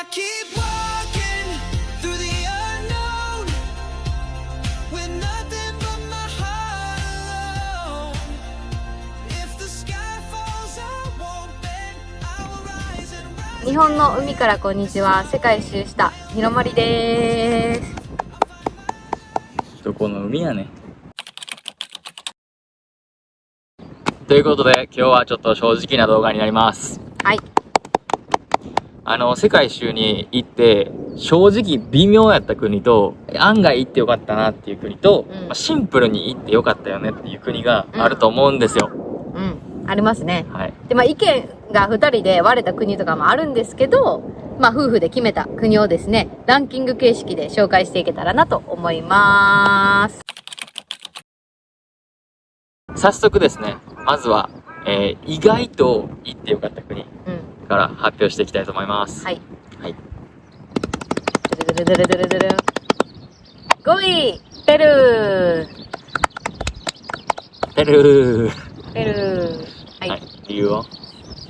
I keep walking through the unknown with nothing but my heart alone. If the sky falls, I won't bend. I will rise and rise. 日本の海からこんにちは。世界一周したひろまりでーす。どこの海やねん。ということで、今日はちょっと正直な動画になります。はい。世界一周に行って、正直微妙やった国と、案外行ってよかったなっていう国と、シンプルに行ってよかったよねっていう国があると思うんですよ。ありますね。はい。で、意見が2人で割れた国とかもあるんですけど、夫婦で決めた国をですね、ランキング形式で紹介していけたらなと思います。早速ですね、まずは、意外と行ってよかった国から発表していきたいと思います。はい。はい。ドゥルドゥルドゥルドゥルドゥル。5位、ペルー。ペルー。ペルー。はい。はい。理由は？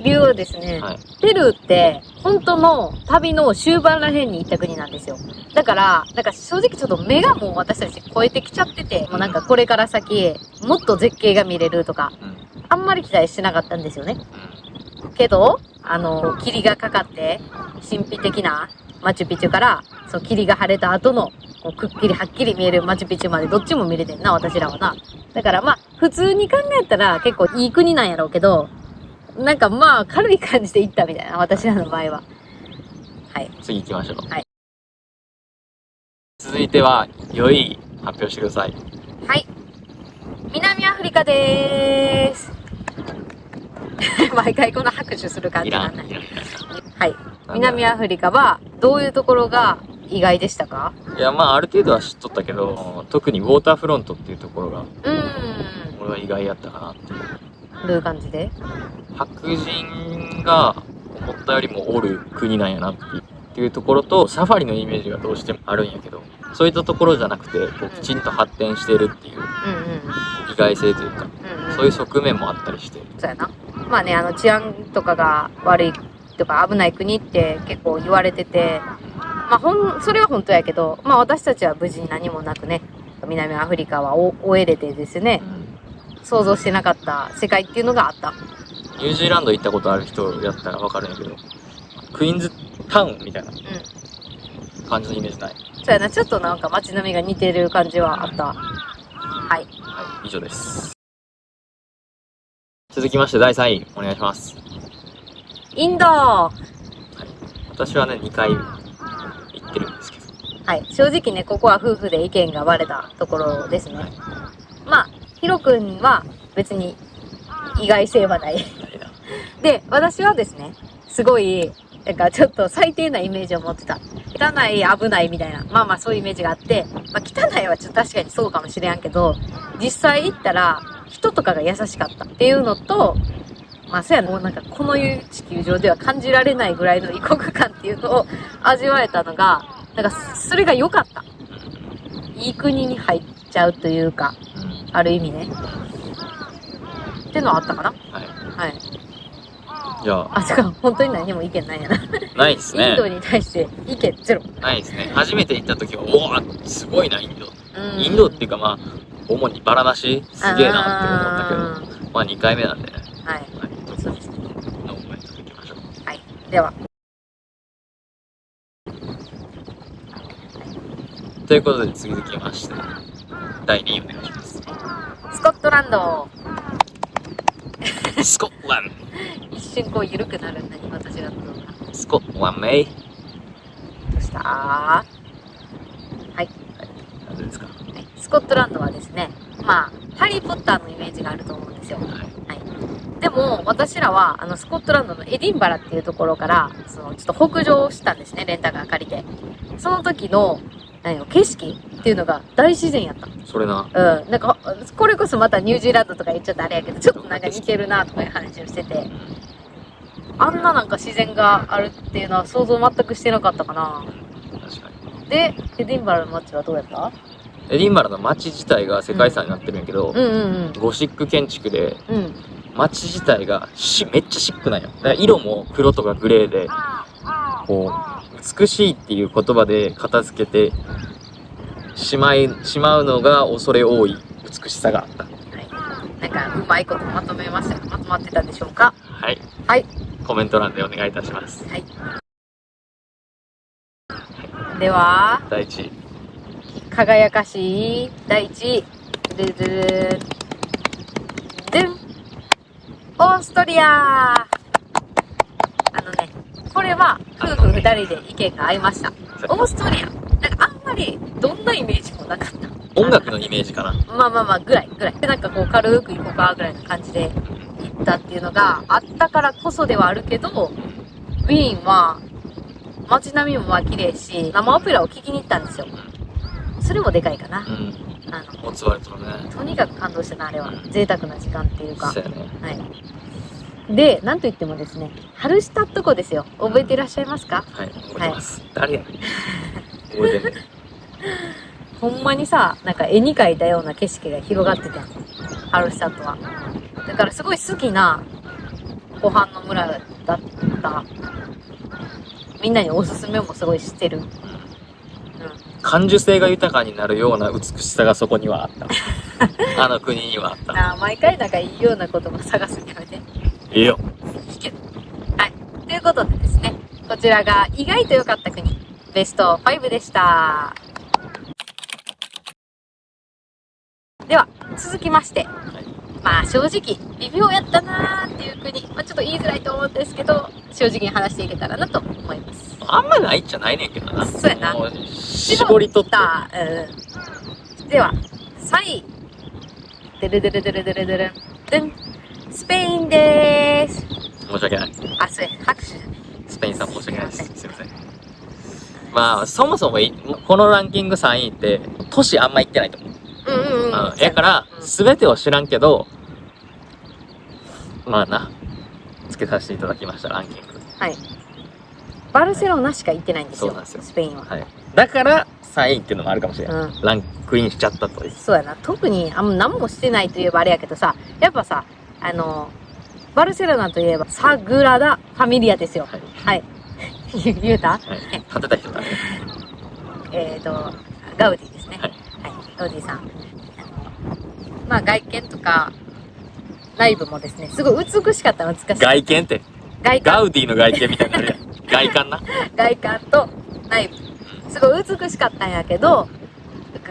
理由はですね、はい。ペルーって本当の旅の終盤らへんに行った国なんですよ。だから正直ちょっと目がもう私たち超えてきちゃってて、もうこれから先もっと絶景が見れるとか、あんまり期待してなかったんですよね。けど、霧がかかって神秘的なマチュピチュから、そう霧が晴れた後のこうくっきりはっきり見えるマチュピチュまでどっちも見れてんな、私らはな。だから普通に考えたら結構いい国なんやろうけど、軽い感じで行ったみたいな、私らの場合は。はい。次行きましょう。はい。続いては、4位発表してください。はい。南アフリカでーす。毎回この拍手する感じなんだ。はい。南アフリカは、どういうところが意外でしたか？いや、ある程度は知っとったけど、特にウォーターフロントっていうところが、俺は意外やったかなっていう。どういう感じで？白人が思ったよりもおる国なんやなっていうところと、サファリのイメージがどうしてもあるんやけど、そういったところじゃなくて、こうきちんと発展してるっていう意外性というか、そういう側面もあったりして。そうやな。治安とかが悪いとか危ない国って結構言われてて、それは本当やけど、私たちは無事に何もなくね、南アフリカは終えれてですね、想像してなかった世界っていうのがあった。ニュージーランド行ったことある人やったらわかるんやけど、クイーンズタウンみたいな感じのイメージない？そうやな、ちょっと街並みが似てる感じはあった。はい。はい、以上です。続きまして第3位お願いします。インド。はい、私はね、2回行ってるんですけど。はい。正直ね、ここは夫婦で意見が割れたところですね。ヒロ君は別に意外性はない。で、私はですね、すごい、ちょっと最低なイメージを持ってた。汚い、危ないみたいな。そういうイメージがあって、汚いはちょっと確かにそうかもしれんけど、実際行ったら人とかが優しかったっていうのと、そうやな、もうこの地球上では感じられないぐらいの異国感っていうのを味わえたのが、それが良かった。いい国に入っちゃうというか、ある意味ね。ってのはあったかな？はい。はい。じゃあ。そうか、本当に何も意見ないやな。ないっすね。インドに対して意見ゼロ。ないですね。初めて行った時は、おわすごいな、インド。インドっていうか主にバラナシすげえなって思ったけど、2回目なんでね。はい。そうですね。のコメントでいきましょう。はい。では。ということで次々まして、第2位お願いします。スコットランド。スコットランド。一瞬こう緩くなるんだね、私だと。スコットランドメイ。どうしたはい。何でですか？はい。スコットランドはですね、ハリーポッターのイメージがあると思うんですよ。はい。でも、私らは、スコットランドのエディンバラっていうところから、ちょっと北上したんですね、レンタカー借りて。その時の、景色っていうのが大自然やった。それな。これこそまたニュージーランドとか言っちゃったあれやけど、ちょっと似てるなとかいう話をしてて、あんな自然があるっていうのは想像全くしてなかったかな。確かに。で、エディンバラの街はどうやった？エディンバラの街自体が世界遺産になってるんやけど、ゴシック建築で、街自体がめっちゃシックなんよ。だから色も黒とかグレーで、こう、美しいっていう言葉で片付けてしまうのが恐れ多い美しさがあった。はい。なんかうまいことまとめました。まとまってたでしょうか。はい。はい。コメント欄でお願いいたします。はい。では、第1位。輝かしい第1位。ドゥドゥドゥン。オーストリア。これは夫婦2人で意見が合いました。オーストリア。なんかあんまりどんなイメージもなかった。音楽のイメージかな。まあぐらい。で、なんかこう軽く行こうかぐらいな感じで行ったっていうのがあったからこそではあるけど、ウィーンは街並みもまあ綺麗し、生オペラを聴きに行ったんですよ。それもでかいかな。モーツァルトのね。とにかく感動したな、あれは。贅沢な時間っていうか。そうやね。はい。で、なんといってもですね、ハルシュタット湖ですよ。覚えていらっしゃいますか？はい、覚えてます。誰やねん。覚えてんねん。ほんまにさ、なんか絵に描いたような景色が広がってたよ。ハルシュタットは。だからすごい好きな湖畔の村だった。みんなにおすすめもすごいしてる。感受性が豊かになるような美しさがそこにはあった。あの国にはあった。なあ、毎回なんかいいような言葉探すんやめて。いいよ。はい。ということでですね、こちらが意外と良かった国、ベスト5でした。では、続きまして、まあ正直、微妙やったなーっていう国、まあちょっと言いづらいと思うんですけど、正直に話していけたらなと思います。あんまないっちゃないねんけどな。そうやな。絞り取った。では、3位。デルデルデルデルデルデン。スペインでーす。申し訳ない。あ、それ、拍手じゃない。スペインさん申し訳ないです。すいません。まあ、そもそもこのランキング3位って、都市あんま行ってないと思う。やから、すべてを知らんけど、まあな、つけさせていただきました、ランキング。はい。バルセロナしか行ってないんですよ。そうなんですよ。スペインは。はい。だから、3位っていうのもあるかもしれない。ランクインしちゃったという。そうやな。特に、何もしてないといえばあれやけどさ、やっぱさ、バルセロナといえば、サグラダ・ファミリアですよ。はい。言うた？はい。建てた人だね。ガウディですね。はい。ガウディさん。まあ、外見とか、内部もですね、すごい美しかったの、懐かしい。外見って。ガウディの外見みたいになるやん。外観な。外観と内部。すごい美しかったんやけど、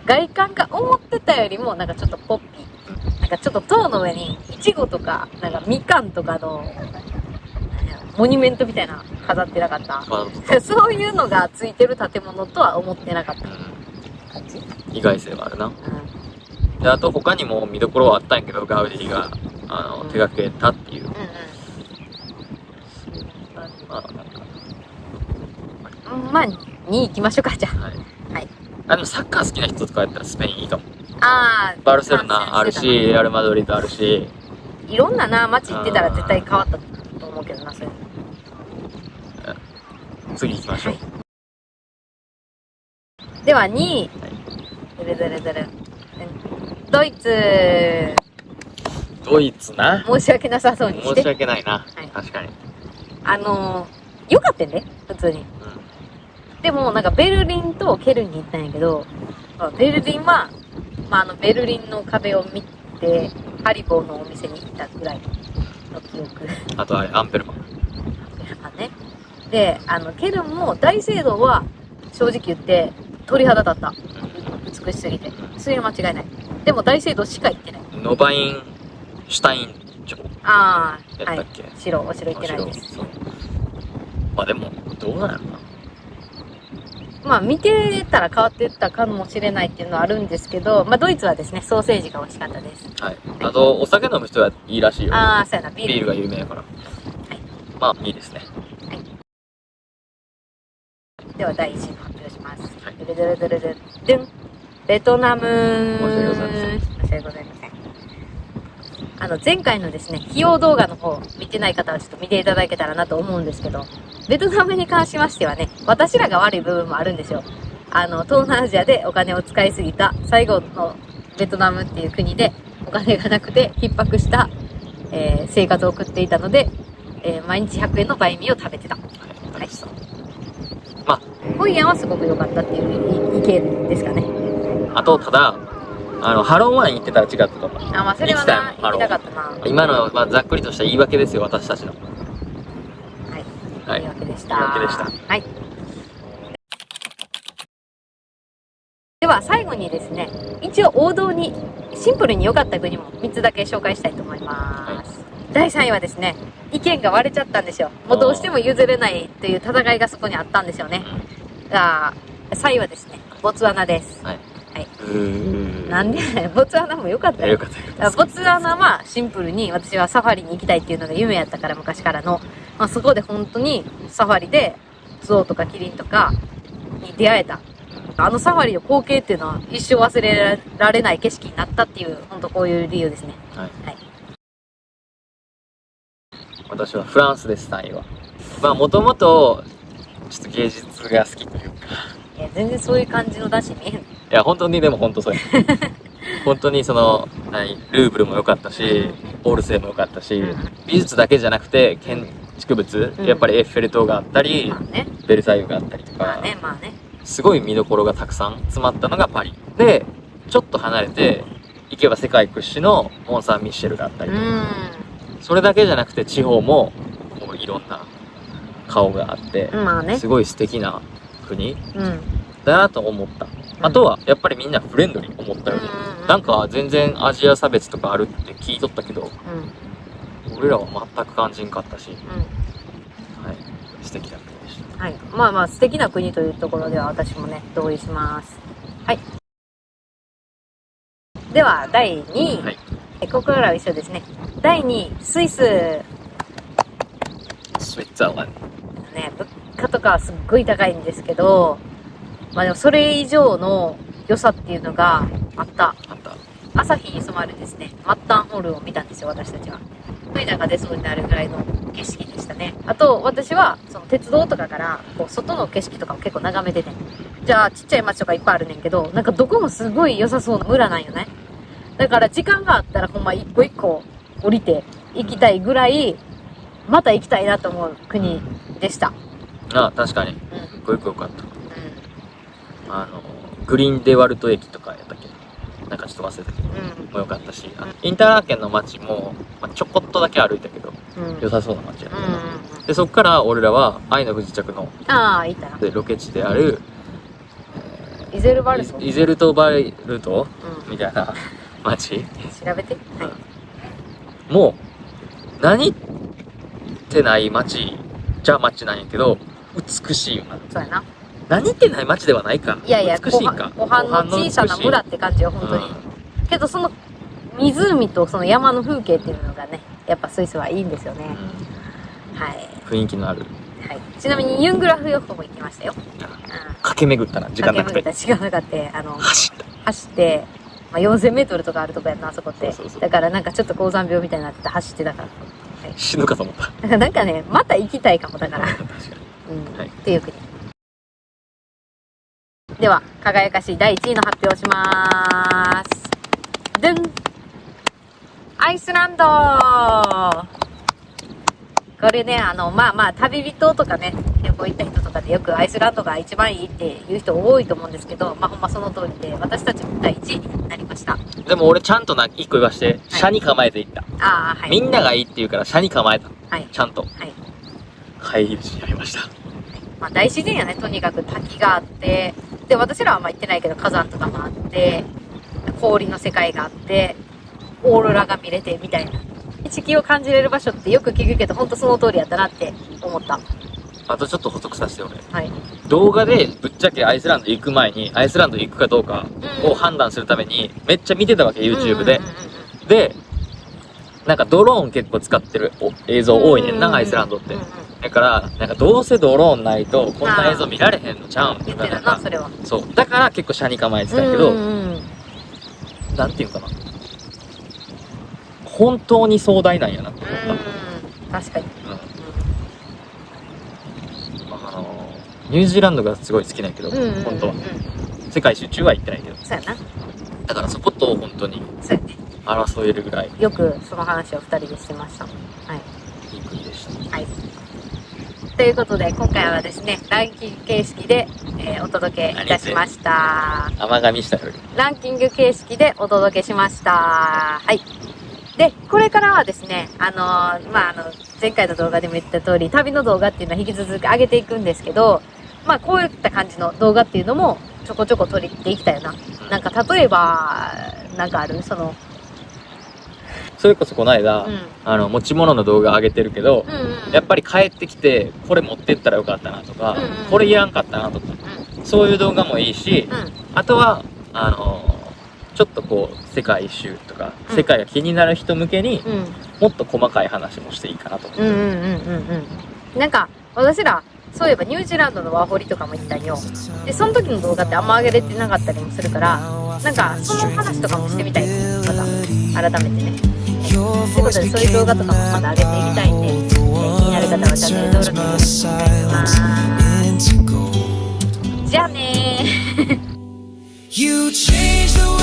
外観が思ってたよりも、なんかちょっとポッピー。なんかちょっと塔の上に、イチゴとか、なんかみかんとかの、モニュメントみたいな飾ってなかった。そういうのがついてる建物とは思ってなかった感じ。意外性はあるな。で、あと他にも見どころはあったんやけど、ガウディが、手掛けたっていう。まあ、2位行きましょうか、じゃあ。はい。でもサッカー好きな人とかやったらスペインいいかも。バルセロナあるし、レアルマドリードあるし。いろんなな、街行ってたら絶対変わったと思うけどな、それ。次行きましょう。では2位。ドイツ。ドイツな。申し訳なさそうにして。申し訳ないな。確かに。よかったよね、普通に。でも、なんかベルリンとケルンに行ったんやけど、ベルリンは、ベルリンの壁を見て、ハリボーのお店に行ったぐらいの記憶。あとあれ、アンペルマン。アンペルマンね。で、ケルンも大聖堂は、正直言って、鳥肌立った。美しすぎて。それは間違いない。でも大聖堂しか行ってない。ノバインシュタイン城。ああ、やったっけ？はい、お城行ってないです。まあでも、どうなんやろな。まあ見てたら変わってったかもしれないっていうのはあるんですけど、まあドイツはですね、ソーセージが美味しかったです。はい。あと、お酒飲む人はいいらしいよ。ああ、そうやな、ビールが有名やから。はい。まあ、いいですね。はい。では、第1位の発表します。はい。ドゥン。ベトナム。申し訳ございません。申し訳ございません。前回のですね、費用動画の方、見てない方はちょっと見ていただけたらなと思うんですけど、ベトナムに関しましてはね、私らが悪い部分もあるんですよ。東南アジアでお金を使いすぎた最後のベトナムっていう国でお金がなくて逼迫した、生活を送っていたので、毎日100円のバインミーを食べてた。はい。まあ、ホイアンはすごく良かったっていう意見ですかね。あと、ただ、ハローワイン行ってたら違ったと思う。あ、まあそれはな、行きたかったな。今のは、まあ、ざっくりとした言い訳ですよ、私たちの。はい。はい。言い訳でした。言い訳でしたはい。では最後にですね、一応王道にシンプルに良かった国も3つだけ紹介したいと思います。第3位はですね、意見が割れちゃったんですよ。もうどうしても譲れないという戦いがそこにあったんですよね。が、3位はですね、ボツワナです。はい。はい。うーん。なんでボツワナも良かったよ。よかったよかった。ボツワナはシンプルに私はサファリに行きたいっていうのが夢やったから昔からの、まあ、そこで本当にサファリでゾウとかキリンとかに出会えた。あのサファリの光景っていうのは一生忘れられない景色になったっていう、本当こういう理由ですね。はい。はい。私はフランスです、3位は。まあ、もともと、ちょっと芸術が好きというか。いや、全然そういう感じの男子見えへん。いや、本当に、でも本当そうや。本当にその、ルーブルも良かったし、オールセイも良かったし、美術だけじゃなくて、建築物、やっぱりエッフェル塔があったり、まあね。ベルサイユがあったりとか、まあね、まあね。すごい見どころがたくさん詰まったのがパリ。で、ちょっと離れて、行けば世界屈指のモン・サン・ミッシェルがあったりとか、それだけじゃなくて地方も、こういろんな顔があって、まあね。すごい素敵な国うん。だなと思った。あとは、やっぱりみんなフレンドリー思ったより、なんか全然アジア差別とかあるって聞いとったけど、俺らは全く感じんかったし、はい、素敵な国でした。はい。まあまあ素敵な国というところでは私もね、同意します。はい。では、第2位。はい。ここからは一緒ですね。第2位、スイス。スイッツァーランね、物価とかはすっごい高いんですけど、まあでもそれ以上の良さっていうのがあった。あった。朝日に染まるですね、末端ホールを見たんですよ、私たちは。涙が出そうになるぐらいの景色でしたね。あと、私は、その鉄道とかから、こう、外の景色とかを結構眺めてて。じゃあ、ちっちゃい街とかいっぱいあるねんけど、なんかどこもすごい良さそうな村なんよね。だから、時間があったらほんま一個一個降りて行きたいぐらい、また行きたいなと思う国でした。あ、確かに。うん。すっごいよかった。グリーンデワルト駅とかやったっけ、なんかちょっと忘れたけど、も良かったし、インターラーケンの街も、まあ、ちょこっとだけ歩いたけど、良さそうな街やった。で、そっから俺らは愛の不時着の、ああ、いたな。でロケ地である、イゼルバルト。イゼルトバイルト、みたいな街調べて。はい。もう、何ってない街じゃ街なんやけど、美しいよな。そうやな。何ってない街ではないか。いやいや、美しいか。湖畔の小さな村って感じよ、本当に。けど、その湖とその山の風景っていうのがね、やっぱスイスはいいんですよね。はい。雰囲気のある。はい。ちなみにユングラフヨッホも行きましたよ。駆け巡ったな、時間なくて。時間なかった。走って、まあ、4000メートルとかあるとこやんな、あそこって。そうだからなんかちょっと高山病みたいになって走ってたから。死ぬかと思った。だからなんかね、また行きたいかもだから。確かに。っていう国。では、輝かしい第1位の発表をしまーす。でん！アイスランド！これね、まあまあ、旅人とかね、旅行行った人とかでよくアイスランドが一番いいって言う人多いと思うんですけど、まあほんまその通りで、私たちも第1位になりました。でも俺ちゃんと一個言わして、車に構えていった。ああ、はい。みんながいいって言うから車に構えた。はい。ちゃんと。はい。帰り道になりました。まあ大自然やね、とにかく滝があって、で、私らはあんま行ってないけど火山とかもあって、氷の世界があって、オーロラが見れてみたいな。地球を感じれる場所ってよく聞くけど、ほんとその通りやったなって思った。あとちょっと補足させて俺。はい。動画でぶっちゃけアイスランド行く前に、アイスランド行くかどうかを判断するために、めっちゃ見てたわけ、YouTube で。で、なんかドローン結構使ってる映像多いねんな、アイスランドって。だから、なんかどうせドローンないと、こんな映像見られへんのちゃうん言ってたな、それは。そう。だから結構車に構えてたけど、なんていうかな。本当に壮大なんやなって思った。確かに。ニュージーランドがすごい好きなんやけど、本当は。世界一周中は行ってないけど。そうやな。だからそこと本当に争えるぐらい。よくその話を2人でしてました。はい。いい国でした。はい。とということで今回はですねランキング形式で、お届けいたしました。甘噛みしたより。ランキング形式でお届けしました。はい。で、これからはですね、前回の動画でも言った通り、旅の動画っていうのは引き続き上げていくんですけど、まあ、こういった感じの動画っていうのもちょこちょこ撮っていきたいな。なんか、例えば、なんかあるそれこそこの間、持ち物の動画上げてるけど、やっぱり帰ってきて、これ持ってったらよかったなとか、これいらんかったなとか、そういう動画もいいし、あとは、ちょっとこう、世界一周とか、世界が気になる人向けに、もっと細かい話もしていいかなと思って。なんか、私ら、そういえばニュージーランドのワーホリとかも行ったんよ。で、その時の動画ってあんま上げれてなかったりもするから、なんか、その話とかもしてみたいです。また、改めてね。ということで、そういう動画とかもまた上げていきたいんで、気になる方はチャンネル登録よろしくお願いします。じゃあねー。You changed the way